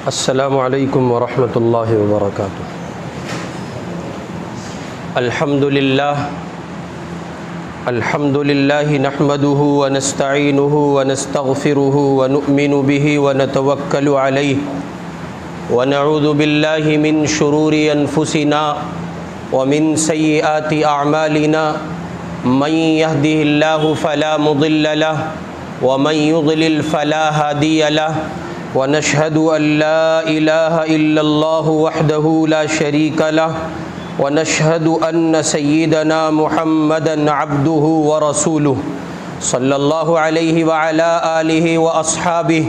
السلام علیکم ورحمۃ اللہ وبرکاتہ۔ الحمد للہ نحمده ونستعینه ونستغفره ونؤمن به ونتوکل علیہ ونعوذ باللہ من شرور انفسنا ومن سیئات اعمالنا من يهده الله فلا مضل له ومن يضلل فلا هادی له ونشهد أن لا إله إلا الله وحده لا شريك له ونشهد أن سيدنا محمدا عبده ورسوله صلى الله عليه وعلى آله وأصحابه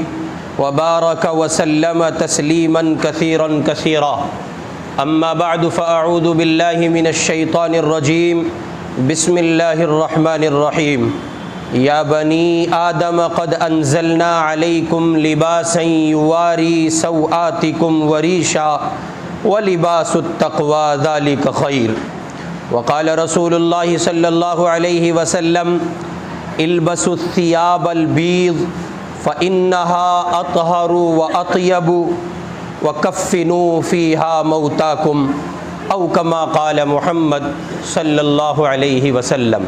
وبارك وسلم تسليما كثيرا كثيرا، أما بعد فأعوذ بالله من الشيطان الرجيم، بسم الله الرحمن الرحيم۔ یا بنی آدم قد انزلنا علیکم لباسا یواری سوآتکم وریشا ولباس التقوی ذلک خیر۔ وقال رسول اللہ صلی اللہ علیہ وسلم البسوا الثياب البيض فإنها أطهر وأطيب وكفنوا فيها موتاكم أو كما قال محمد صلی اللہ علیہ وسلم۔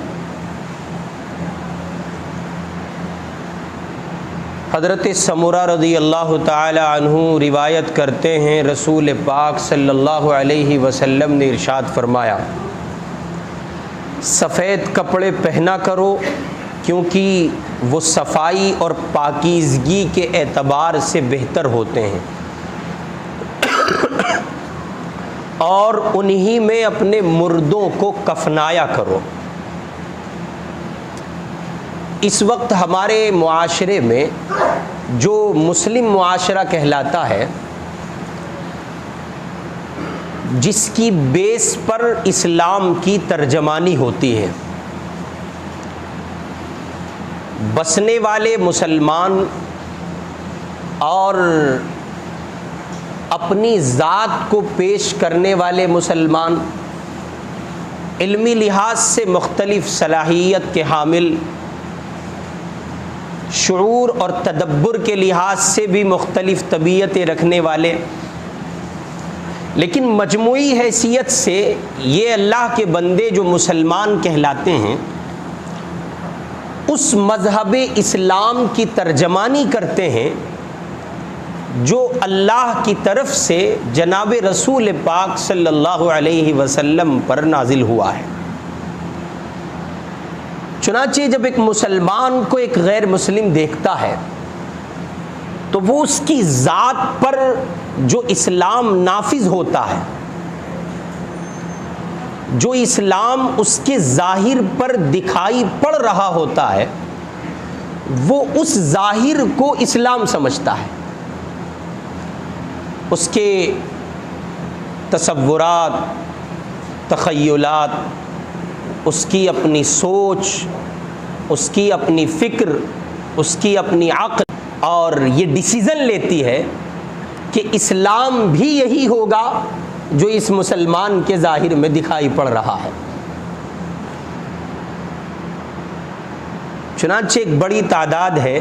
حضرت سمرہ رضی اللہ تعالی عنہ روایت کرتے ہیں، رسول پاک صلی اللہ علیہ وسلم نے ارشاد فرمایا، سفید کپڑے پہنا کرو کیونکہ وہ صفائی اور پاکیزگی کے اعتبار سے بہتر ہوتے ہیں، اور انہی میں اپنے مردوں کو کفنایا کرو۔ اس وقت ہمارے معاشرے میں جو مسلم معاشرہ کہلاتا ہے، جس کی بیس پر اسلام کی ترجمانی ہوتی ہے، بسنے والے مسلمان اور اپنی ذات کو پیش کرنے والے مسلمان، علمی لحاظ سے مختلف صلاحیت کے حامل، شعور اور تدبر کے لحاظ سے بھی مختلف طبیعتیں رکھنے والے، لیکن مجموعی حیثیت سے یہ اللہ کے بندے جو مسلمان کہلاتے ہیں، اس مذہب اسلام کی ترجمانی کرتے ہیں جو اللہ کی طرف سے جناب رسول پاک صلی اللہ علیہ وسلم پر نازل ہوا ہے۔ چنانچہ جب ایک مسلمان کو ایک غیر مسلم دیکھتا ہے تو وہ اس کی ذات پر جو اسلام نافذ ہوتا ہے، جو اسلام اس کے ظاہر پر دکھائی پڑ رہا ہوتا ہے، وہ اس ظاہر کو اسلام سمجھتا ہے۔ اس کے تصورات، تخیلات، اس کی اپنی سوچ، اس کی اپنی فکر، اس کی اپنی عقل، اور یہ ڈیسیزن لیتی ہے کہ اسلام بھی یہی ہوگا جو اس مسلمان کے ظاہر میں دکھائی پڑ رہا ہے۔ چنانچہ ایک بڑی تعداد ہے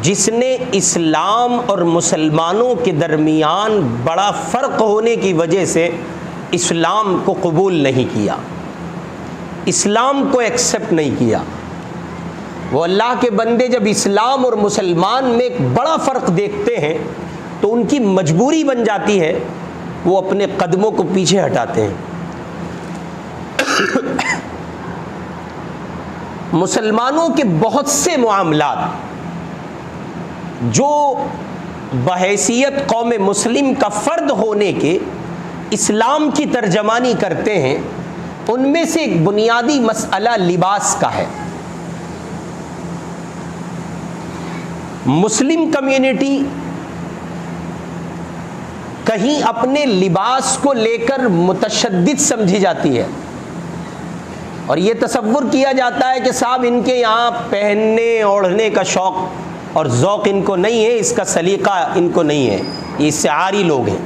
جس نے اسلام اور مسلمانوں کے درمیان بڑا فرق ہونے کی وجہ سے اسلام کو قبول نہیں کیا، اسلام کو ایکسپٹ نہیں کیا۔ وہ اللہ کے بندے جب اسلام اور مسلمان میں ایک بڑا فرق دیکھتے ہیں تو ان کی مجبوری بن جاتی ہے، وہ اپنے قدموں کو پیچھے ہٹاتے ہیں۔ مسلمانوں کے بہت سے معاملات جو بحیثیت قوم مسلم کا فرد ہونے کے اسلام کی ترجمانی کرتے ہیں، ان میں سے ایک بنیادی مسئلہ لباس کا ہے۔ مسلم کمیونٹی کہیں اپنے لباس کو لے کر متشدد سمجھی جاتی ہے، اور یہ تصور کیا جاتا ہے کہ صاحب ان کے یہاں پہننے اوڑھنے کا شوق اور ذوق ان کو نہیں ہے، اس کا سلیقہ ان کو نہیں ہے، یہ اس سے عاری لوگ ہیں۔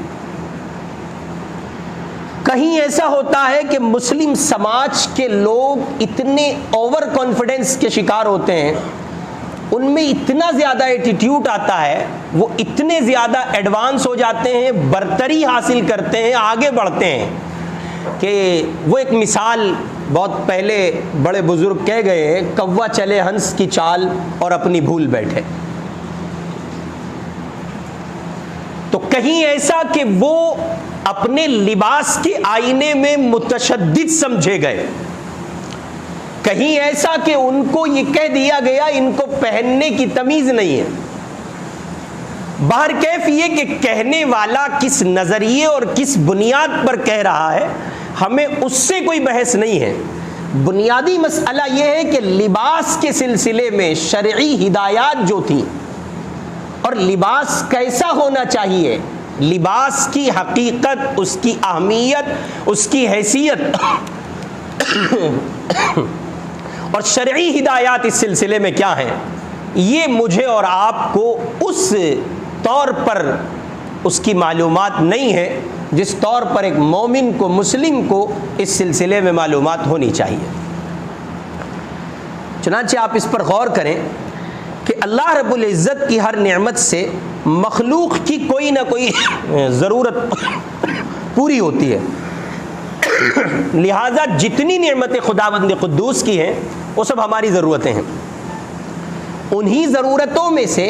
کہیں ایسا ہوتا ہے کہ مسلم سماج کے لوگ اتنے اوور کانفیڈنس کے شکار ہوتے ہیں ان میں اتنا زیادہ ایٹیٹیوڈ آتا ہے، وہ اتنے زیادہ ایڈوانس ہو جاتے ہیں، برتری حاصل کرتے ہیں، آگے بڑھتے ہیں کہ وہ ایک مثال بہت پہلے بڑے بزرگ کہہ گئے، کوا چلے ہنس کی چال اور اپنی بھول بیٹھے۔ تو کہیں ایسا کہ وہ اپنے لباس کے آئینے میں متشدد سمجھے گئے، کہیں ایسا کہ ان کو یہ کہہ دیا گیا ان کو پہننے کی تمیز نہیں ہے۔ بہرکیف یہ کہ کہنے والا کس نظریے اور کس بنیاد پر کہہ رہا ہے ہمیں اس سے کوئی بحث نہیں ہے۔ بنیادی مسئلہ یہ ہے کہ لباس کے سلسلے میں شرعی ہدایات جو تھیں اور لباس کیسا ہونا چاہیے، لباس کی حقیقت، اس کی اہمیت، اس کی حیثیت اور شرعی ہدایات اس سلسلے میں کیا ہیں، یہ مجھے اور آپ کو اس طور پر اس کی معلومات نہیں ہے جس طور پر ایک مومن کو، مسلم کو اس سلسلے میں معلومات ہونی چاہیے۔ چنانچہ آپ اس پر غور کریں کہ اللہ رب العزت کی ہر نعمت سے مخلوق کی کوئی نہ کوئی ضرورت پوری ہوتی ہے، لہذا جتنی نعمتیں خداوند قدوس کی ہیں وہ سب ہماری ضرورتیں ہیں۔ انہی ضرورتوں میں سے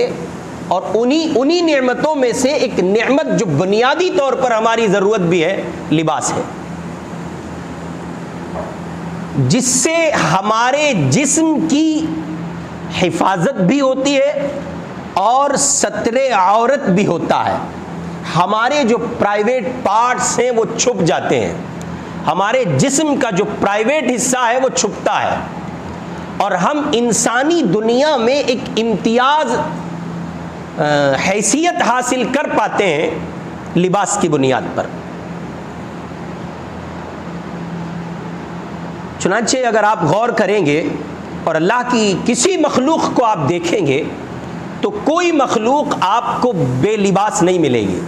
اور انہی نعمتوں میں سے ایک نعمت جو بنیادی طور پر ہماری ضرورت بھی ہے، لباس ہے، جس سے ہمارے جسم کی حفاظت بھی ہوتی ہے اور ستر عورت بھی ہوتا ہے۔ ہمارے جو پرائیویٹ پارٹس ہیں وہ چھپ جاتے ہیں، ہمارے جسم کا جو پرائیویٹ حصہ ہے وہ چھپتا ہے، اور ہم انسانی دنیا میں ایک امتیاز حیثیت حاصل کر پاتے ہیں لباس کی بنیاد پر۔ چنانچہ اگر آپ غور کریں گے اور اللہ کی کسی مخلوق کو آپ دیکھیں گے تو کوئی مخلوق آپ کو بے لباس نہیں ملے گی۔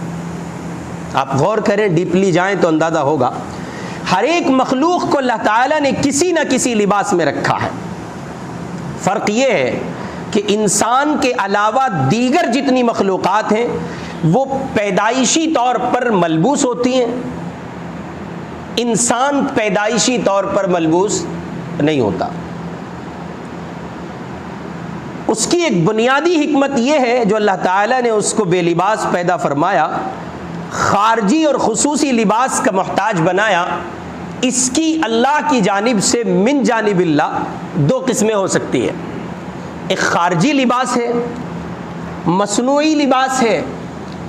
آپ غور کریں، ڈیپلی جائیں تو اندازہ ہوگا، ہر ایک مخلوق کو اللہ تعالیٰ نے کسی نہ کسی لباس میں رکھا ہے۔ فرق یہ ہے کہ انسان کے علاوہ دیگر جتنی مخلوقات ہیں وہ پیدائشی طور پر ملبوس ہوتی ہیں، انسان پیدائشی طور پر ملبوس نہیں ہوتا۔ اس کی ایک بنیادی حکمت یہ ہے جو اللہ تعالیٰ نے اس کو بے لباس پیدا فرمایا، خارجی اور خصوصی لباس کا محتاج بنایا۔ اس کی اللہ کی جانب سے من جانب اللہ دو قسمیں ہو سکتی ہے، ایک خارجی لباس ہے، مصنوعی لباس ہے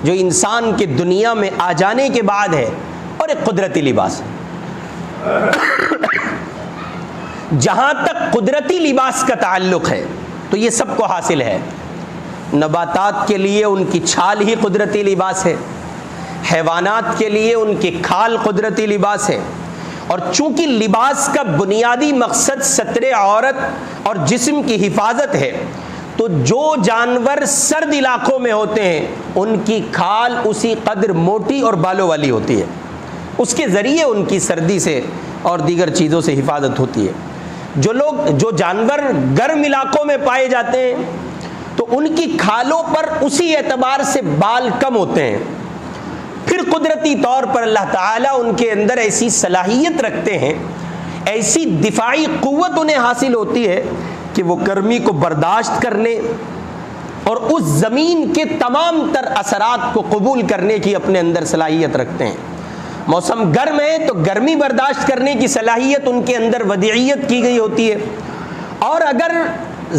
جو انسان کے دنیا میں آ جانے کے بعد ہے، اور ایک قدرتی لباس ہے۔ جہاں تک قدرتی لباس کا تعلق ہے تو یہ سب کو حاصل ہے۔ نباتات کے لیے ان کی چھال ہی قدرتی لباس ہے، حیوانات کے لیے ان کی کھال قدرتی لباس ہے، اور چونکہ لباس کا بنیادی مقصد ستر عورت اور جسم کی حفاظت ہے تو جو جانور سرد علاقوں میں ہوتے ہیں ان کی کھال اسی قدر موٹی اور بالوں والی ہوتی ہے، اس کے ذریعے ان کی سردی سے اور دیگر چیزوں سے حفاظت ہوتی ہے۔ جو جانور گرم علاقوں میں پائے جاتے ہیں تو ان کی کھالوں پر اسی اعتبار سے بال کم ہوتے ہیں۔ پھر قدرتی طور پر اللہ تعالیٰ ان کے اندر ایسی صلاحیت رکھتے ہیں، ایسی دفاعی قوت انہیں حاصل ہوتی ہے کہ وہ گرمی کو برداشت کرنے اور اس زمین کے تمام تر اثرات کو قبول کرنے کی اپنے اندر صلاحیت رکھتے ہیں۔ موسم گرم ہے تو گرمی برداشت کرنے کی صلاحیت ان کے اندر ودیعیت کی گئی ہوتی ہے، اور اگر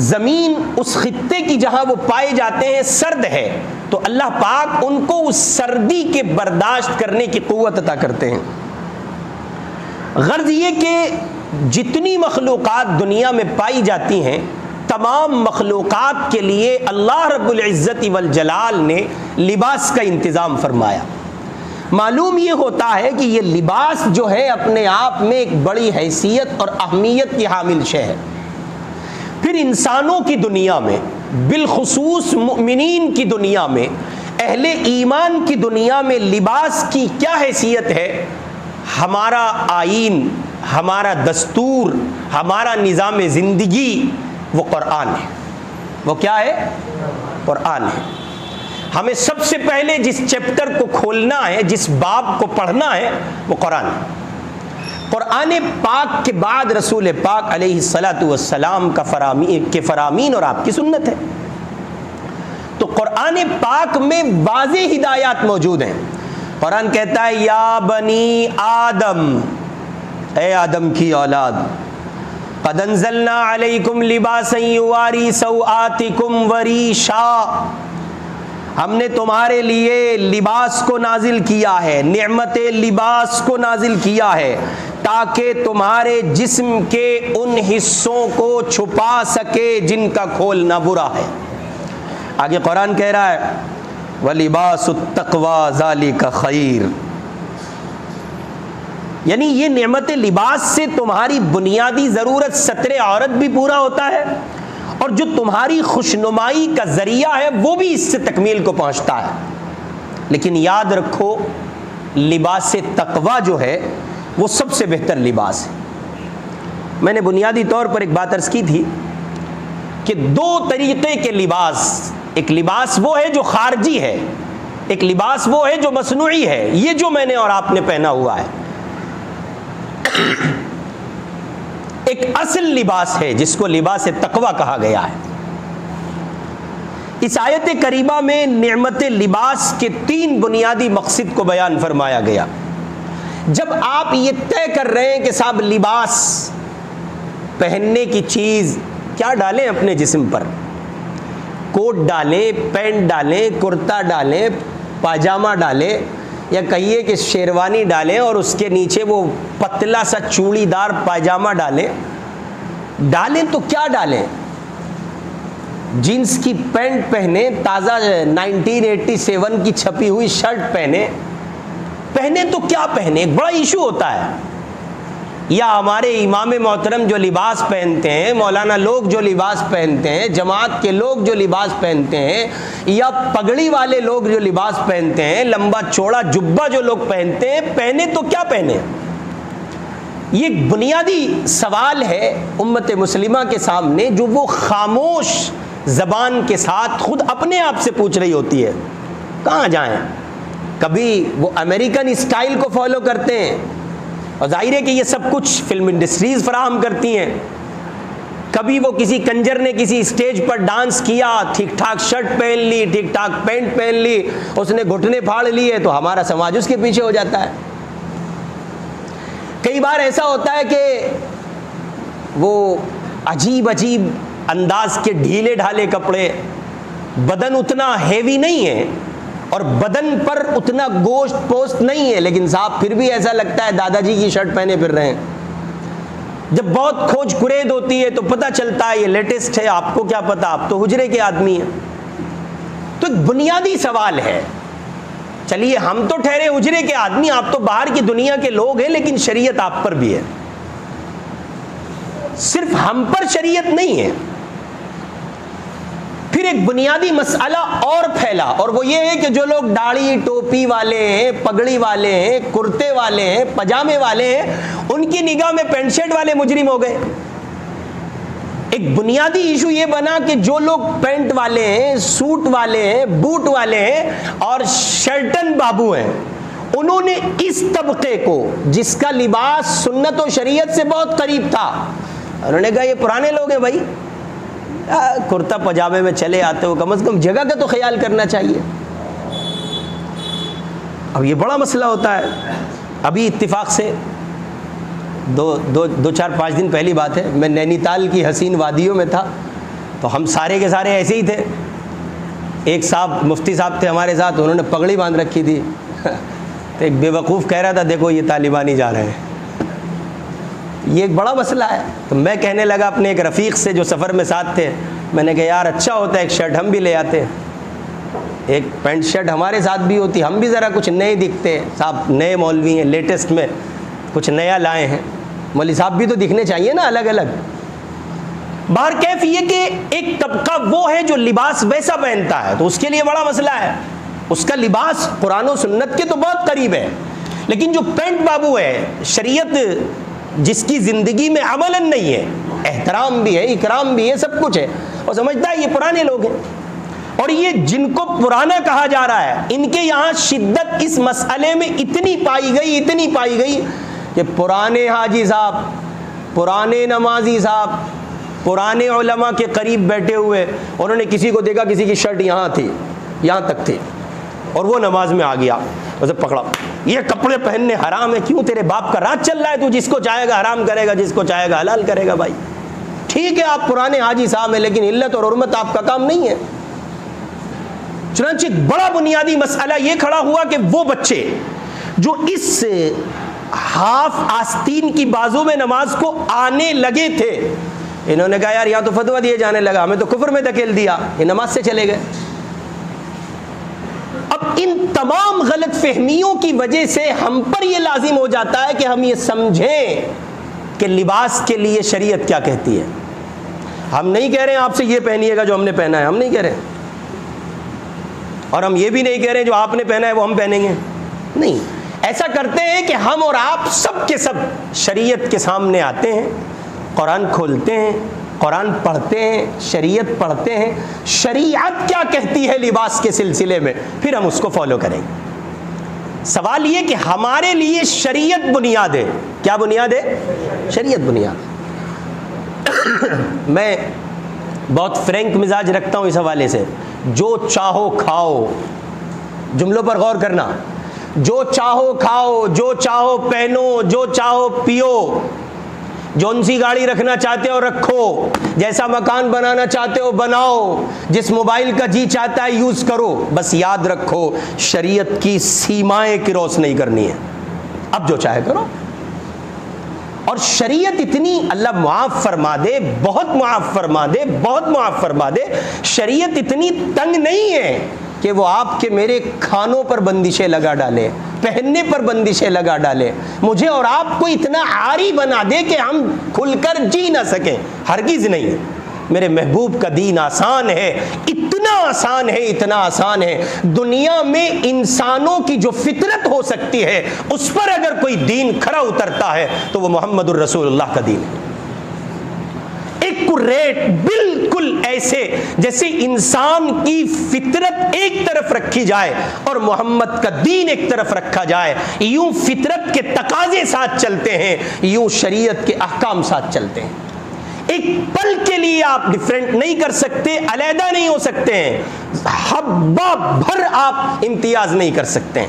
زمین اس خطے کی جہاں وہ پائے جاتے ہیں سرد ہے تو اللہ پاک ان کو اس سردی کے برداشت کرنے کی قوت عطا کرتے ہیں۔ غرض یہ کہ جتنی مخلوقات دنیا میں پائی جاتی ہیں تمام مخلوقات کے لیے اللہ رب العزت والجلال نے لباس کا انتظام فرمایا۔ معلوم یہ ہوتا ہے کہ یہ لباس جو ہے اپنے آپ میں ایک بڑی حیثیت اور اہمیت کی حامل شے ہے۔ پھر انسانوں کی دنیا میں، بالخصوص مؤمنین کی دنیا میں، اہل ایمان کی دنیا میں لباس کی کیا حیثیت ہے؟ ہمارا آئین، ہمارا دستور، ہمارا نظام زندگی وہ قرآن ہے۔ وہ کیا ہے؟ قرآن ہے۔ ہمیں سب سے پہلے جس چیپٹر کو کھولنا ہے، جس باب کو پڑھنا ہے، وہ قرآن ہے۔ قرآن پاک کے بعد رسول پاک علیہ الصلاۃ والسلام کا فرامین اور آپ کی سنت ہے۔ تو قرآن پاک میں واضح ہدایات موجود ہیں۔ قرآن کہتا ہے یا بنی آدم، اے آدم کی اولاد، قد انزلنا علیکم لباسا یواری سوآتکم وریشا، ہم نے تمہارے لیے لباس کو نازل کیا ہے، نعمت لباس کو نازل کیا ہے تاکہ تمہارے جسم کے ان حصوں کو چھپا سکے جن کا کھولنا برا ہے۔ آگے قرآن کہہ رہا ہے وَلِبَاسُ التَّقْوَى ذَلِكَ خَيْرٌ، یعنی یہ نعمت لباس سے تمہاری بنیادی ضرورت ستر عورت بھی پورا ہوتا ہے، اور جو تمہاری خوشنمائی کا ذریعہ ہے وہ بھی اس سے تکمیل کو پہنچتا ہے۔ لیکن یاد رکھو لباس تقوی جو ہے وہ سب سے بہتر لباس ہے۔ میں نے بنیادی طور پر ایک بات عرض کی تھی کہ دو طریقے کے لباس، ایک لباس وہ ہے جو خارجی ہے، ایک لباس وہ ہے جو مصنوعی ہے، یہ جو میں نے اور آپ نے پہنا ہوا ہے۔ ایک اصل لباس ہے جس کو لباس تقوی کہا گیا ہے۔ اس آیت کریمہ میں نعمت لباس کے تین بنیادی مقصد کو بیان فرمایا گیا۔ جب آپ یہ طے کر رہے ہیں کہ صاحب لباس پہننے کی چیز کیا ڈالیں اپنے جسم پر، کوٹ ڈالیں، پینٹ ڈالیں، کرتا ڈالیں، پاجامہ ڈالیں، یا کہیے کہ شیروانی ڈالیں اور اس کے نیچے وہ پتلا سا چوڑی دار پاجامہ ڈالیں تو کیا ڈالیں؟ جینس کی پینٹ پہنے، تازہ 1987 کی چھپی ہوئی شرٹ پہنے تو کیا پہنے؟ ایک بڑا ایشو ہوتا ہے۔ یا ہمارے امام محترم جو لباس پہنتے ہیں، مولانا لوگ جو لباس پہنتے ہیں، جماعت کے لوگ جو لباس پہنتے ہیں، یا پگڑی والے لوگ جو لباس پہنتے ہیں، لمبا چوڑا جبہ جو لوگ پہنتے ہیں، پہنے تو کیا پہنے؟ یہ ایک بنیادی سوال ہے امت مسلمہ کے سامنے جو وہ خاموش زبان کے ساتھ خود اپنے آپ سے پوچھ رہی ہوتی ہے۔ کہاں جائیں؟ کبھی وہ امریکن اسٹائل کو فالو کرتے ہیں، اور ظاہر ہے کہ یہ سب کچھ فلم انڈسٹریز فراہم کرتی ہیں۔ کبھی وہ کسی کنجر نے کسی اسٹیج پر ڈانس کیا، ٹھیک ٹھاک شرٹ پہن لی، ٹھیک ٹھاک پینٹ پہن لی، اس نے گھٹنے پھاڑ لیے، تو ہمارا سماج اس کے پیچھے ہو جاتا ہے۔ کئی بار ایسا ہوتا ہے کہ وہ عجیب انداز کے ڈھیلے ڈھالے کپڑے، بدن اتنا ہیوی نہیں ہے اور بدن پر اتنا گوشت پوست نہیں ہے، لیکن صاحب پھر بھی ایسا لگتا ہے دادا جی کی شرٹ پہنے پھر رہے ہیں۔ جب بہت کھوج کرید ہوتی ہے تو پتہ چلتا ہے یہ لیٹسٹ ہے، آپ کو کیا پتا، آپ تو حجرے کے آدمی ہیں۔ تو ایک بنیادی سوال ہے، چلیے ہم تو ٹھہرے حجرے کے آدمی، آپ تو باہر کی دنیا کے لوگ ہیں، لیکن شریعت آپ پر بھی ہے۔ صرف ہم پر شریعت نہیں ہے۔ پھر ایک بنیادی مسئلہ اور پھیلا، اور وہ یہ ہے کہ جو لوگ داڑھی ٹوپی والے ہیں، پگڑی والے ہیں، کرتے والے ہیں، پجامے والے ہیں، ان کی نگاہ میں پینٹ شرٹ والے مجرم ہو گئے۔ ایک بنیادی ایشو یہ بنا کہ جو لوگ پینٹ والے ہیں، سوٹ والے ہیں، بوٹ والے ہیں اور شرٹن بابو ہیں، انہوں نے اس طبقے کو جس کا لباس سنت و شریعت سے بہت قریب تھا، انہوں نے کہا یہ پرانے لوگ ہیں بھائی، کرتا پجامے میں چلے آتے ہو، کم از کم جگہ کا تو خیال کرنا چاہیے۔ اب یہ بڑا مسئلہ ہوتا ہے۔ ابھی اتفاق سے دو چار پانچ دن پہلی بات ہے، میں نینی تال کی حسین وادیوں میں تھا، تو ہم سارے کے سارے ایسے ہی تھے۔ ایک صاحب مفتی صاحب تھے ہمارے ساتھ، انہوں نے پگڑی باندھ رکھی تھی، تو ایک بے وقوف کہہ رہا تھا دیکھو یہ طالبانی جا رہے ہیں۔ یہ ایک بڑا مسئلہ ہے۔ تو میں کہنے لگا اپنے ایک رفیق سے جو سفر میں ساتھ تھے، میں نے کہا یار اچھا ہوتا ہے ایک شرٹ ہم بھی لے آتے، ایک پینٹ شرٹ ہمارے ساتھ بھی ہوتی، ہم بھی ذرا کچھ نئے دکھتے۔ صاحب نئے مولوی ہیں، لیٹسٹ میں کچھ نیا لائے ہیں، مولوی صاحب بھی تو دکھنے چاہیے نا الگ الگ۔ باہر کیف یہ کہ ایک طبقہ وہ ہے جو لباس ویسا پہنتا ہے، تو اس کے لیے بڑا مسئلہ ہے۔ اس کا لباس قرآن و سنت کے تو بہت قریب ہے، لیکن جو پینٹ بابو ہے، شریعت جس کی زندگی میں عملاً نہیں ہے، احترام بھی ہے، اکرام بھی ہے، سب کچھ ہے، اور سمجھتا ہے یہ پرانے لوگ ہیں. اور یہ جن کو پرانا کہا جا رہا ہے ان کے یہاں شدت اس مسئلے میں اتنی پائی گئی کہ پرانے حاجی صاحب، پرانے نمازی صاحب، پرانے علماء کے قریب بیٹھے ہوئے، انہوں نے کسی کو دیکھا کسی کی شرٹ یہاں تھی، یہاں تک تھی، اور وہ نماز میں آ گیا، اسے پکڑا، یہ کپڑے پہننے حرام ہے، کیوں تیرے باپ کا راج چل رہا ہے، تو جس کو چاہے گا حرام کرے گا، جس کو چاہے گا حلال کرے گا. بھائی ٹھیک ہے آپ پرانے حاجی صاحب ہیں، لیکن علت اور حرمت آپ کا کام نہیں ہے. چنانچہ بڑا بنیادی مسئلہ یہ کھڑا ہوا کہ وہ بچے جو اس ہاف آستین کی بازو میں نماز کو آنے لگے تھے، انہوں نے کہا یار یہاں تو فتویٰ دیے جانے لگا، ہمیں تو کفر میں دھکیل دیا، یہ نماز سے چلے گئے. اب ان تمام غلط فہمیوں کی وجہ سے ہم پر یہ لازم ہو جاتا ہے کہ ہم یہ سمجھیں کہ لباس کے لیے شریعت کیا کہتی ہے. ہم نہیں کہہ رہے ہیں آپ سے یہ پہنیے گا جو ہم نے پہنا ہے، ہم نہیں کہہ رہے، اور ہم یہ بھی نہیں کہہ رہے جو آپ نے پہنا ہے وہ ہم پہنیں گے، نہیں. ایسا کرتے ہیں کہ ہم اور آپ سب کے سب شریعت کے سامنے آتے ہیں، قرآن کھولتے ہیں، قرآن پڑھتے ہیں، شریعت پڑھتے ہیں، شریعت کیا کہتی ہے لباس کے سلسلے میں، پھر ہم اس کو فالو کریں گے. سوال یہ کہ ہمارے لیے شریعت بنیاد ہے. کیا بنیاد ہے؟ شریعت بنیاد. میں بہت فرینک مزاج رکھتا ہوں اس حوالے سے. جو چاہو کھاؤ، جملوں پر غور کرنا، جو چاہو کھاؤ، جو چاہو پہنو، جو چاہو پیو، جون سی گاڑی رکھنا چاہتے ہو رکھو، جیسا مکان بنانا چاہتے ہو بناؤ، جس موبائل کا جی چاہتا ہے یوز کرو، بس یاد رکھو شریعت کی سیمائیں کراس نہیں کرنی ہے. اب جو چاہے کرو. اور شریعت اتنی، اللہ معاف فرما دے، بہت معاف فرما دے، بہت معاف فرما دے، شریعت اتنی تنگ نہیں ہے کہ وہ آپ کے میرے کھانوں پر بندشیں لگا ڈالے، پہننے پر بندشیں لگا ڈالے، مجھے اور آپ کو اتنا عاری بنا دے کہ ہم کھل کر جی نہ سکیں. ہرگز نہیں. میرے محبوب کا دین آسان ہے، اتنا آسان ہے، اتنا آسان ہے. دنیا میں انسانوں کی جو فطرت ہو سکتی ہے اس پر اگر کوئی دین کھرا اترتا ہے تو وہ محمد الرسول اللہ کا دین ہے. ایکوریٹ، بالکل ایسے جیسے انسان کی فطرت ایک طرف رکھی جائے اور محمد کا دین ایک طرف رکھا جائے، یوں فطرت کے تقاضے ساتھ چلتے ہیں، یوں شریعت کے احکام ساتھ چلتے ہیں. ایک پل کے لیے آپ ڈیفرنٹ نہیں کر سکتے، علیحدہ نہیں ہو سکتے ہیں، حبہ بھر آپ امتیاز نہیں کر سکتے ہیں.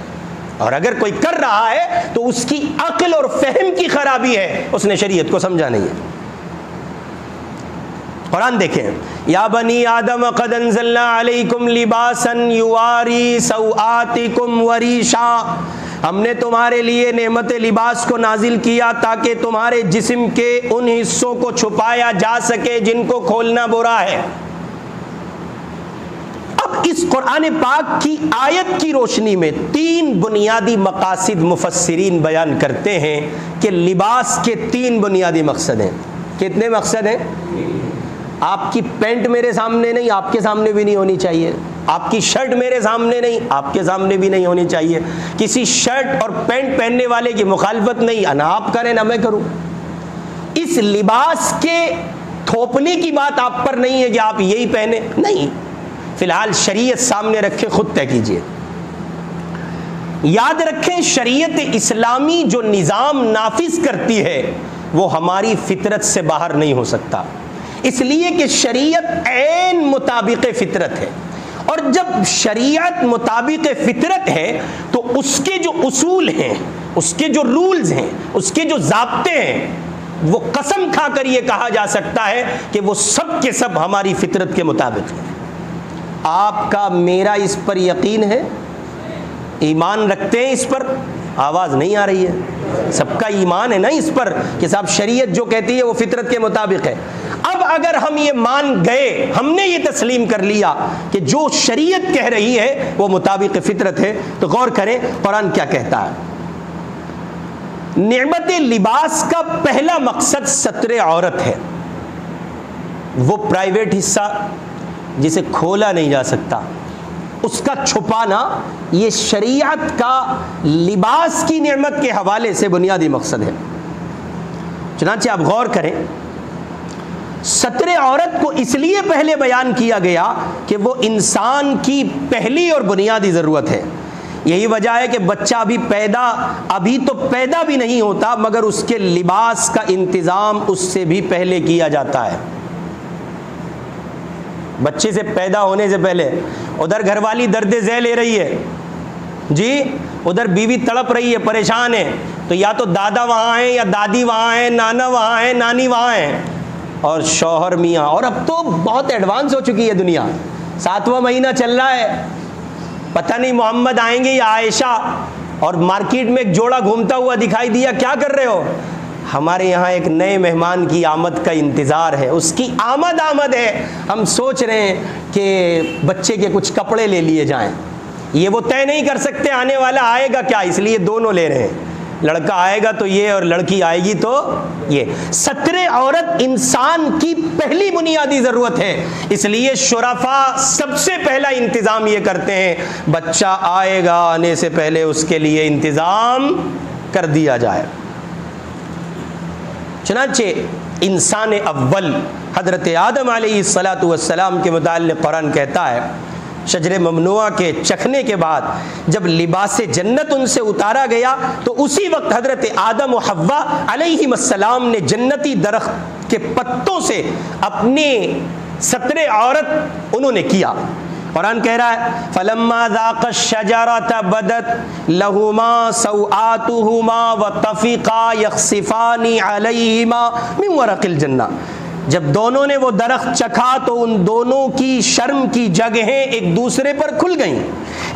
اور اگر کوئی کر رہا ہے تو اس کی عقل اور فہم کی خرابی ہے، اس نے شریعت کو سمجھا نہیں ہے. قرآن دیکھیں، یا بنی آدم قد انزلنا علیکم لباسا یواری سوآتکم وریشا، ہم نے تمہارے لیے نعمت لباس کو نازل کیا تاکہ تمہارے جسم کے ان حصوں کو چھپایا جا سکے جن کو کھولنا برا ہے. اب اس قرآن پاک کی آیت کی روشنی میں 3 بنیادی مقاصد مفسرین بیان کرتے ہیں کہ لباس کے 3 بنیادی مقصد ہیں. کتنے مقصد ہیں؟ آپ کی پینٹ میرے سامنے نہیں، آپ کے سامنے بھی نہیں ہونی چاہیے. آپ کی شرٹ میرے سامنے نہیں، آپ کے سامنے بھی نہیں ہونی چاہیے. کسی شرٹ اور پینٹ پہننے والے کی مخالفت نہیں، نہ آپ کریں نہ میں کروں. اس لباس کے تھوپنے کی بات آپ پر نہیں ہے کہ آپ یہی پہنے، نہیں. فی الحال شریعت سامنے رکھے، خود طے کیجئے. یاد رکھیں شریعت اسلامی جو نظام نافذ کرتی ہے وہ ہماری فطرت سے باہر نہیں ہو سکتا، اس لیے کہ شریعت عین مطابق فطرت ہے. اور جب شریعت مطابق فطرت ہے تو اس کے جو اصول ہیں، اس کے جو رولز ہیں، اس کے جو ضابطے ہیں، وہ قسم کھا کر یہ کہا جا سکتا ہے کہ وہ سب کے سب ہماری فطرت کے مطابق ہیں. آپ کا میرا اس پر یقین ہے؟ ایمان رکھتے ہیں اس پر؟ آواز نہیں آ رہی ہے. سب کا ایمان ہے نا اس پر کہ صاحب شریعت جو کہتی ہے وہ فطرت کے مطابق ہے. اب اگر ہم یہ مان گئے، ہم نے یہ تسلیم کر لیا کہ جو شریعت کہہ رہی ہے وہ مطابق فطرت ہے، تو غور کریں قرآن کیا کہتا ہے. نعمت لباس کا پہلا مقصد ستر عورت ہے. وہ پرائیویٹ حصہ جسے کھولا نہیں جا سکتا، اس کا چھپانا، یہ شریعت کا لباس کی نعمت کے حوالے سے بنیادی مقصد ہے. چنانچہ آپ غور کریں، ستر عورت کو اس لیے پہلے بیان کیا گیا کہ وہ انسان کی پہلی اور بنیادی ضرورت ہے. یہی وجہ ہے کہ بچہ ابھی تو پیدا بھی نہیں ہوتا مگر اس کے لباس کا انتظام اس سے بھی پہلے کیا جاتا ہے. بچے سے پیدا ہونے سے پہلے ادھر گھر والی درد ذیل لے رہی ہے جی, ادھر بیوی تڑپ رہی ہے, پریشان ہے, تو یا تو دادا وہاں ہیں یا دادی وہاں ہیں, نانا وہاں ہیں, نانی وہاں ہیں, اور شوہر میاں. اور اب تو بہت ایڈوانس ہو چکی ہے دنیا, 7واں مہینہ چل رہا ہے, پتہ نہیں محمد آئیں گے یا عائشہ, اور مارکیٹ میں ایک جوڑا گھومتا ہوا دکھائی دیا, کیا کر رہے ہو؟ ہمارے یہاں ایک نئے مہمان کی آمد کا انتظار ہے, اس کی آمد ہے, ہم سوچ رہے ہیں کہ بچے کے کچھ کپڑے لے لیے جائیں. یہ وہ طے نہیں کر سکتے آنے والا آئے گا کیا, اس لیے دونوں لے رہے ہیں, لڑکا آئے گا تو یہ اور لڑکی آئے گی تو یہ. ستر عورت انسان کی پہلی بنیادی ضرورت ہے, اس لیے شرفاء سب سے پہلا انتظام یہ کرتے ہیں بچہ آئے گا آنے سے پہلے اس کے لیے انتظام کر دیا جائے. چنانچہ انسان اول حضرت آدم علیہ الصلاۃ والسلام کے متعلق قرآن کہتا ہے, شجر ممنوعہ کے چکھنے کے بعد جب لباس جنت ان سے اتارا گیا تو اسی وقت حضرت آدم و حوا علیہم السلام نے جنتی درخت کے پتوں سے اپنے ستر عورت انہوں نے کیا. قرآن کہہ رہا ہے فَلَمَّا ذَاقَ الشَّجَرَةَ بَدَتْ لَهُمَا سَوْآتُهُمَا وَطَفِقَا يَخْصِفَانِ عَلَيْهِمَا مِنْ وَرَقِ الْجَنَّةِ. جب دونوں نے وہ درخت چکھا تو ان دونوں کی شرم کی جگہیں ایک دوسرے پر کھل گئیں,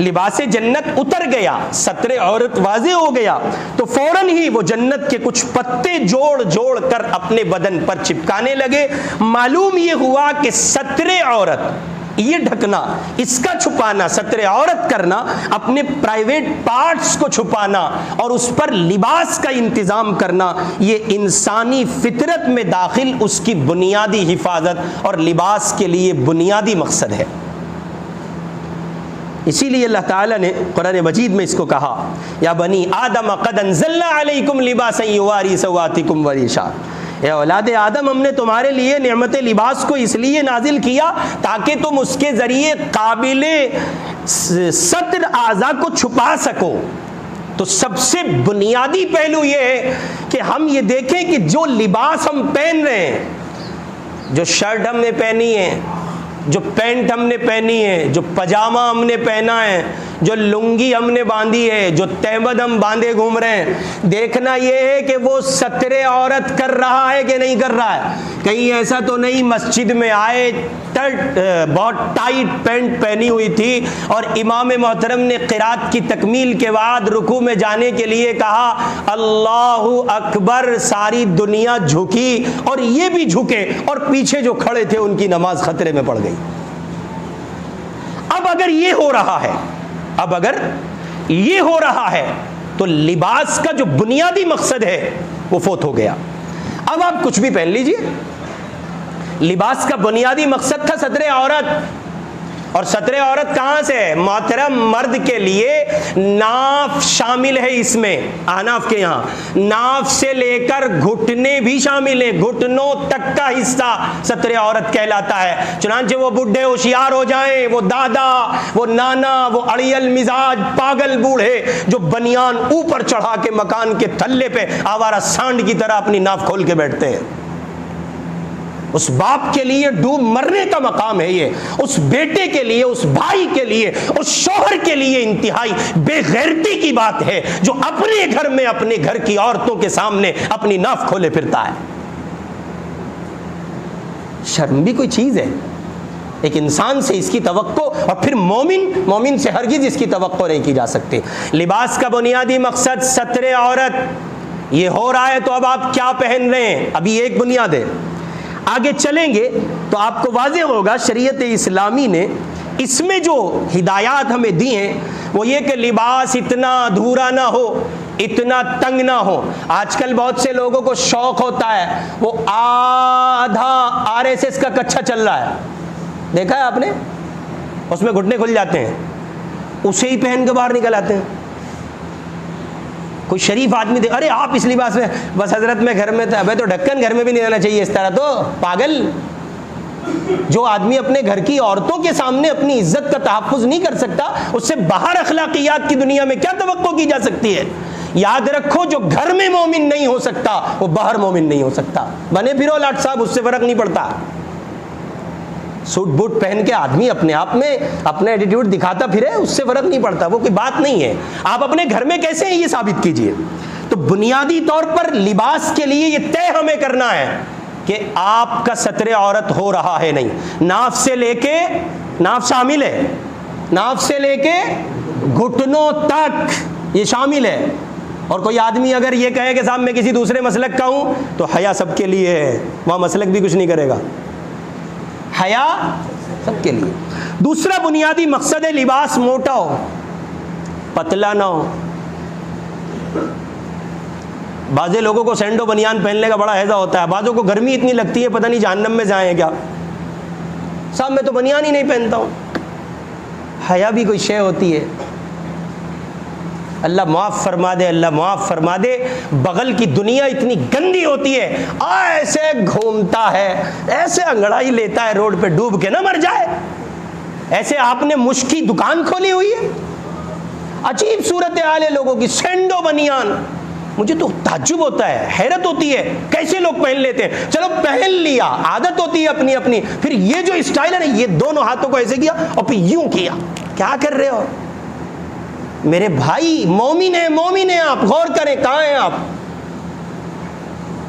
لباس جنت اتر گیا, ستر عورت واضح ہو گیا, تو فوراً ہی وہ جنت کے کچھ پتے جوڑ کر اپنے بدن پر چپکانے لگے. معلوم یہ ہوا کہ ستر عورت, یہ ڈھکنا, اس کا چھپانا, ستر عورت کرنا, اپنے پرائیویٹ پارٹس کو چھپانا اور اس پر لباس کا انتظام کرنا, یہ انسانی فطرت میں داخل اس کی بنیادی حفاظت اور لباس کے لیے بنیادی مقصد ہے. اسی لیے اللہ تعالیٰ نے قرآن مجید میں اس کو کہا یا بنی آدم قد انزلنا علیکم لباسا یواری سوآتکم ورشا, اے اولاد آدم ہم نے تمہارے لیے نعمت لباس کو اس لیے نازل کیا تاکہ تم اس کے ذریعے قابل ستر اعضاء کو چھپا سکو. تو سب سے بنیادی پہلو یہ ہے کہ ہم یہ دیکھیں کہ جو لباس ہم پہن رہے ہیں, جو شرٹ ہم نے پہنی ہے, جو پینٹ ہم نے پہنی ہے, جو پجامہ ہم نے پہنا ہے, جو لنگی ہم نے باندھی ہے, جو تہمد ہم باندھے گھوم رہے ہیں, دیکھنا یہ ہے کہ وہ ستر عورت کر رہا ہے کہ نہیں کر رہا ہے. کہیں ایسا تو نہیں مسجد میں آئے بہت ٹائٹ پینٹ پہنی ہوئی تھی اور امام محترم نے قرات کی تکمیل کے بعد رکوع میں جانے کے لیے کہا اللہ اکبر, ساری دنیا جھکی اور یہ بھی جھکے اور پیچھے جو کھڑے تھے ان کی نماز خطرے میں پڑ گئی. اب اگر یہ ہو رہا ہے تو لباس کا جو بنیادی مقصد ہے وہ فوت ہو گیا. اب آپ کچھ بھی پہن لیجئے, لباس کا بنیادی مقصد تھا ستر عورت, اور ستر عورت کہاں سے ہے؟ محترم مرد کے لیے ناف شامل ہے, اس میں احناف کے یہاں ناف سے لے کر گھٹنے بھی شامل ہیں, گھٹنوں تک کا حصہ ستر عورت کہلاتا ہے. چنانچہ وہ بڈھے ہوشیار ہو جائیں, وہ دادا, وہ نانا, وہ اڑیل مزاج پاگل بوڑھے جو بنیان اوپر چڑھا کے مکان کے تھلے پہ آوارہ سانڈ کی طرح اپنی ناف کھول کے بیٹھتے ہیں, اس باپ کے لیے ڈوب مرنے کا مقام ہے یہ, اس بیٹے کے لیے, اس بھائی کے لیے, اس شوہر کے لیے انتہائی بے غیرتی کی بات ہے جو اپنے گھر میں اپنے گھر کی عورتوں کے سامنے اپنی ناف کھولے پھرتا ہے. شرم بھی کوئی چیز ہے, ایک انسان سے اس کی توقع, اور پھر مومن سے ہرگز اس کی توقع نہیں کی جا سکتی. لباس کا بنیادی مقصد ستر عورت, یہ ہو رہا ہے تو اب آپ کیا پہن رہے ہیں, ابھی ایک بنیاد ہے. آگے چلیں گے تو آپ کو واضح ہوگا شریعت اسلامی نے اس میں جو ہدایات ہمیں دی ہیں وہ یہ کہ لباس اتنا ادھورا نہ ہو, اتنا تنگ نہ ہو. آج کل بہت سے لوگوں کو شوق ہوتا ہے, وہ آدھا RSS کا کچھا چل رہا ہے, دیکھا ہے آپ نے, اس میں گھٹنے کھل جاتے ہیں, اسے ہی پہن کے باہر نکل آتے ہیں. کوئی شریف آدمی دے ارے آپ اس لباس میں, بس حضرت میں گھر میں تھا. ابے تو ڈھکن گھر میں بھی نہیں رہنا چاہیے اس طرح, تو پاگل. جو آدمی اپنے گھر کی عورتوں کے سامنے اپنی عزت کا تحفظ نہیں کر سکتا, اس سے باہر اخلاقیات کی دنیا میں کیا توقع کی جا سکتی ہے؟ یاد رکھو, جو گھر میں مومن نہیں ہو سکتا وہ باہر مومن نہیں ہو سکتا. بنے پھرو لاٹ صاحب, اس سے فرق نہیں پڑتا. سوٹ بوٹ پہن کے آدمی اپنے آپ میں اپنا ایٹیٹیوڈ دکھاتا پھرے, اس سے فرق نہیں پڑتا, وہ کوئی بات نہیں ہے. آپ اپنے گھر میں کیسے ہیں یہ ثابت کیجئے. تو بنیادی طور پر لباس کے لیے یہ طے ہمیں کرنا ہے کہ آپ کا ستر عورت ہو رہا ہے نہیں. ناف سے لے کے, ناف شامل ہے, ناف سے لے کے گھٹنوں تک یہ شامل ہے. اور کوئی آدمی اگر یہ کہے کہ صاحب میں کسی دوسرے مسلک کا ہوں, تو حیا سب کے لیے ہے, وہاں مسلک بھی کچھ نہیں کرے گا. حیا سب کے لیے. دوسرا بنیادی مقصد ہے لباس موٹا ہو, پتلا نہ ہو. بعضے لوگوں کو سینڈو بنیان پہننے کا بڑا ہیضہ ہوتا ہے, بعضوں کو گرمی اتنی لگتی ہے پتہ نہیں جہنم میں جائیں کیا. صاحب میں تو بنیان ہی نہیں پہنتا ہوں. حیا بھی کوئی شے ہوتی ہے. اللہ معاف فرما دے, اللہ معاف فرما دے. بغل کی دنیا اتنی گندی ہوتی ہے, ایسے گھومتا ہے, ایسے انگڑائی لیتا ہے روڈ پہ, ڈوب کے نہ مر جائے. ایسے آپ نے مشک کی دکان کھولی ہوئی ہے. عجیب صورتحال ہے لوگوں کی. سینڈو بنیان, مجھے تو تعجب ہوتا ہے, حیرت ہوتی ہے کیسے لوگ پہن لیتے ہیں. چلو پہن لیا, عادت ہوتی ہے اپنی اپنی, پھر یہ جو اسٹائل ہے نا, یہ دونوں ہاتھوں کو ایسے کیا اور پھر یوں کیا. کیا کر رہے ہو میرے بھائی؟ مومن ہیں, مومن ہیں آپ, غور کریں کہاں ہیں آپ.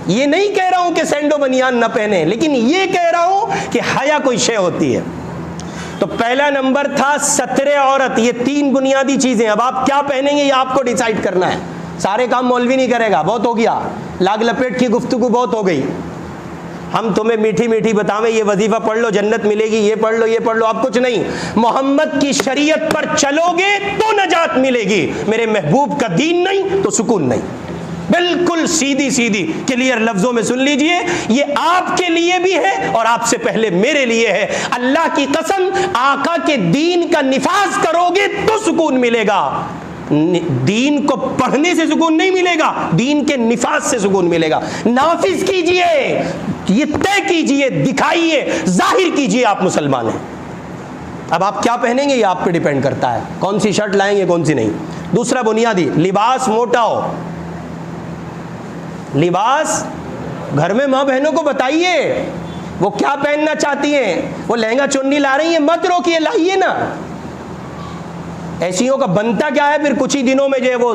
یہ نہیں کہہ رہا ہوں کہ سینڈو بنیان نہ پہنے, لیکن یہ کہہ رہا ہوں کہ حیا کوئی شے ہوتی ہے. تو پہلا نمبر تھا ستر عورت. یہ تین بنیادی چیزیں. اب آپ کیا پہنیں گے یہ آپ کو ڈیسائیڈ کرنا ہے. سارے کام مولوی نہیں کرے گا, بہت ہو گیا, لاگ لپیٹ کی گفتگو بہت ہو گئی. ہم تمہیں میٹھی میٹھی بتاویں یہ وظیفہ پڑھ لو جنت ملے گی, یہ پڑھ لو یہ پڑھ لو, اب کچھ نہیں. محمد کی شریعت پر چلو گے تو نجات ملے گی, میرے محبوب کا دین نہیں تو سکون نہیں. بالکل سیدھی سیدھی کلیئر لفظوں میں سن لیجئے, یہ آپ کے لیے بھی ہے اور آپ سے پہلے میرے لیے ہے. اللہ کی قسم, آقا کے دین کا نفاذ کرو گے تو سکون ملے گا. دین کو پڑھنے سے سکون نہیں ملے گا, دین کے نفاذ سے سکون ملے گا. نافذ کیجئے, یہ طے کیجئے, دکھائیے, ظاہر کیجئے آپ مسلمان ہیں. اب آپ کیا پہنیں گے یہ آپ پہ ڈیپینڈ کرتا ہے, کون سی شرٹ لائیں گے کون سی نہیں. دوسرا بنیادی, لباس موٹا ہو. لباس گھر میں ماں بہنوں کو بتائیے وہ کیا پہننا چاہتی ہیں. وہ لہنگا چنی لا رہی ہیں, مت روکیے, لائیے نا. ایسیوں کا بنتا کیا ہے پھر کچھ ہی دنوں میں جو ہے وہ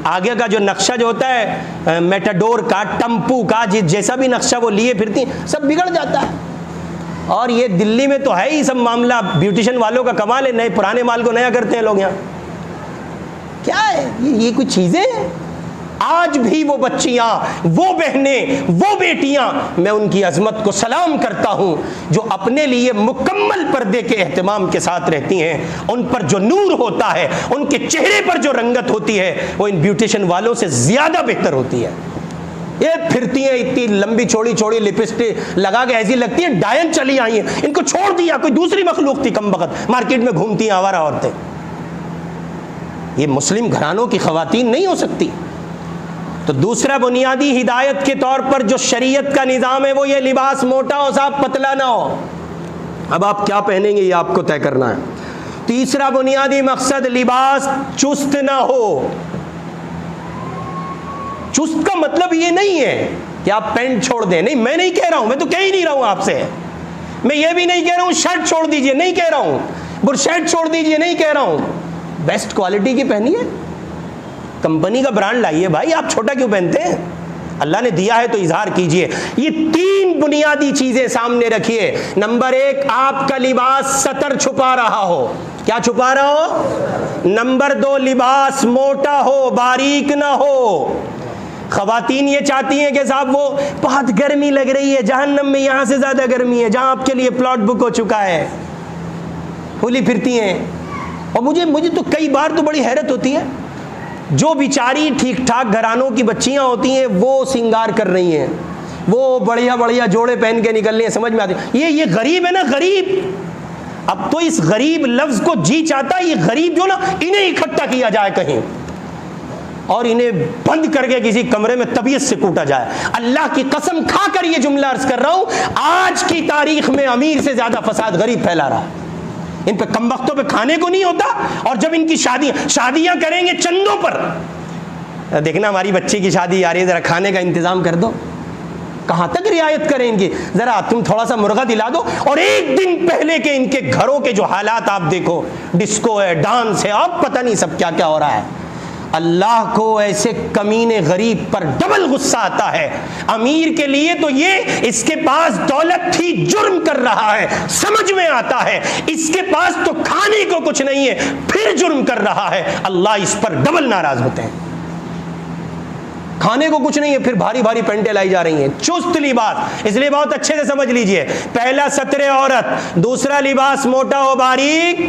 آگے کا جو نقشہ جو ہوتا ہے میٹاڈور کا, ٹمپو کا, جیسا بھی نقشہ وہ لیے پھرتی ہیں, سب بگڑ جاتا ہے. اور یہ دلی میں تو ہے ہی سب معاملہ, بیوٹیشن والوں کا کمال ہے, نئے پرانے مال کو نیا کرتے ہیں لوگ یہاں. کیا ہے یہ کچھ چیزیں ہیں. آج بھی وہ بچیاں, وہ بہنیں, وہ بیٹیاں, میں ان کی عظمت کو سلام کرتا ہوں جو اپنے لیے مکمل پردے کے اہتمام کے ساتھ رہتی ہیں. ان پر جو نور ہوتا ہے, ان کے چہرے پر جو رنگت ہوتی ہے, وہ ان بیوٹیشن والوں سے زیادہ بہتر ہوتی ہے. یہ پھرتی ہیں اتنی لمبی چوڑی چوڑی لپسٹک لگا کے, ایسی لگتی ہیں ڈائن چلی آئی ہیں. ان کو چھوڑ دیا, کوئی دوسری مخلوق تھی کم بخت, مارکیٹ میں گھومتی ہیں آوارہ عورتیں. یہ مسلم گھرانوں کی خواتین نہیں ہو سکتی. تو دوسرا بنیادی ہدایت کے طور پر جو شریعت کا نظام ہے وہ یہ لباس موٹا ہو صاحب, پتلا نہ ہو. اب آپ کیا پہنیں گے یہ آپ کو طے کرنا ہے. تیسرا بنیادی مقصد, لباس چست نہ ہو. چست کا مطلب یہ نہیں ہے کہ آپ پینٹ چھوڑ دیں, نہیں, میں نہیں کہہ رہا ہوں, میں تو کہہ ہی نہیں رہا ہوں آپ سے. میں یہ بھی نہیں کہہ رہا ہوں شرٹ چھوڑ دیجئے, نہیں کہہ رہا ہوں برشیٹ چھوڑ دیجئے, نہیں کہہ رہا ہوں. بیسٹ کوالٹی کی پہنیے, کمپنی کا برانڈ لائیے بھائی. آپ چھوٹا کیوں پہنتے ہیں؟ اللہ نے دیا ہے تو اظہار کیجئے. یہ تین بنیادی چیزیں سامنے رکھیے. نمبر ایک, آپ کا لباس سطر چھپا رہا ہو. کیا چھپا رہا ہو؟ نمبر دو, لباس موٹا ہو, باریک نہ ہو. خواتین یہ چاہتی ہیں کہ صاحب وہ بہت گرمی لگ رہی ہے, جہنم میں یہاں سے زیادہ گرمی ہے, جہاں آپ کے لیے پلاٹ بک ہو چکا ہے, پھولی پھرتی ہیں. اور مجھے تو کئی بار تو بڑی حیرت ہوتی ہے, جو بیچاری ٹھیک ٹھاک گھرانوں کی بچیاں ہوتی ہیں وہ سنگار کر رہی ہیں, وہ بڑھیا بڑھیا جوڑے پہن کے نکل رہی ہیں, سمجھ میں آتی ہے. یہ غریب ہے نا, غریب. اب تو اس غریب لفظ کو جی چاہتا ہے, یہ غریب جو نا انہیں اکٹھا کیا جائے کہیں. اور انہیں بند کر کے کسی کمرے میں طبیعت سے کوٹا جائے. اللہ کی قسم کھا کر یہ جملہ عرض کر رہا ہوں, آج کی تاریخ میں امیر سے زیادہ فساد غریب پھیلا رہا ہے. ان پہ کم وقتوں پہ کھانے کو نہیں ہوتا, اور جب ان کی شادیاں کریں گے چندوں پر. دیکھنا ہماری بچی کی شادی آ رہی ہے, ذرا کھانے کا انتظام کر دو. کہاں تک رعایت کریں گے؟ ذرا تم تھوڑا سا مرغا دلا دو, اور ایک دن پہلے کے ان کے گھروں کے جو حالات آپ دیکھو, ڈسکو ہے, ڈانس ہے, اب پتہ نہیں سب کیا کیا ہو رہا ہے. اللہ کو ایسے کمینے غریب پر ڈبل غصہ آتا ہے. امیر کے لیے تو یہ اس کے پاس دولت تھی جرم کر رہا ہے, سمجھ میں آتا ہے. اس کے پاس تو کھانے کو کچھ نہیں ہے پھر جرم کر رہا ہے. اللہ اس پر ڈبل ناراض ہوتے ہیں. کھانے کو کچھ نہیں ہے پھر بھاری بھاری پینٹیں لائی جا رہی ہیں, چست لباس. اس لیے بہت اچھے سے سمجھ لیجئے, پہلا ستر عورت, دوسرا لباس موٹا ہو باریک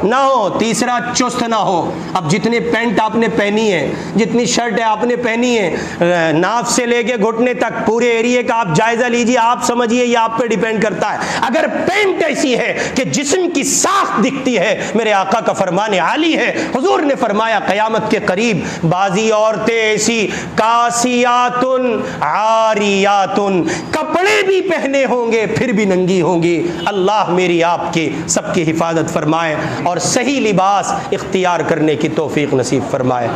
نہ ہو, تیسرا چست نہ ہو. اب جتنے پینٹ آپ نے پہنی ہے, جتنی شرٹ ہے آپ نے پہنی ہے, ناف سے لے کے گھٹنے تک پورے ایریے کا آپ جائزہ لیجئے, آپ سمجھیے یہ آپ پہ ڈیپینڈ کرتا ہے. اگر پینٹ ایسی ہے کہ جسم کی ساخت دکھتی ہے, میرے آقا کا فرمان عالی ہے, حضور نے فرمایا قیامت کے قریب بعضی عورتیں ایسی کاسیاتن عاریاتن, کپڑے بھی پہنے ہوں گے پھر بھی ننگی ہوں گی. اللہ میری آپ کی سب کی حفاظت فرمائے اور صحیح لباس اختیار کرنے کی توفیق نصیب فرمائے.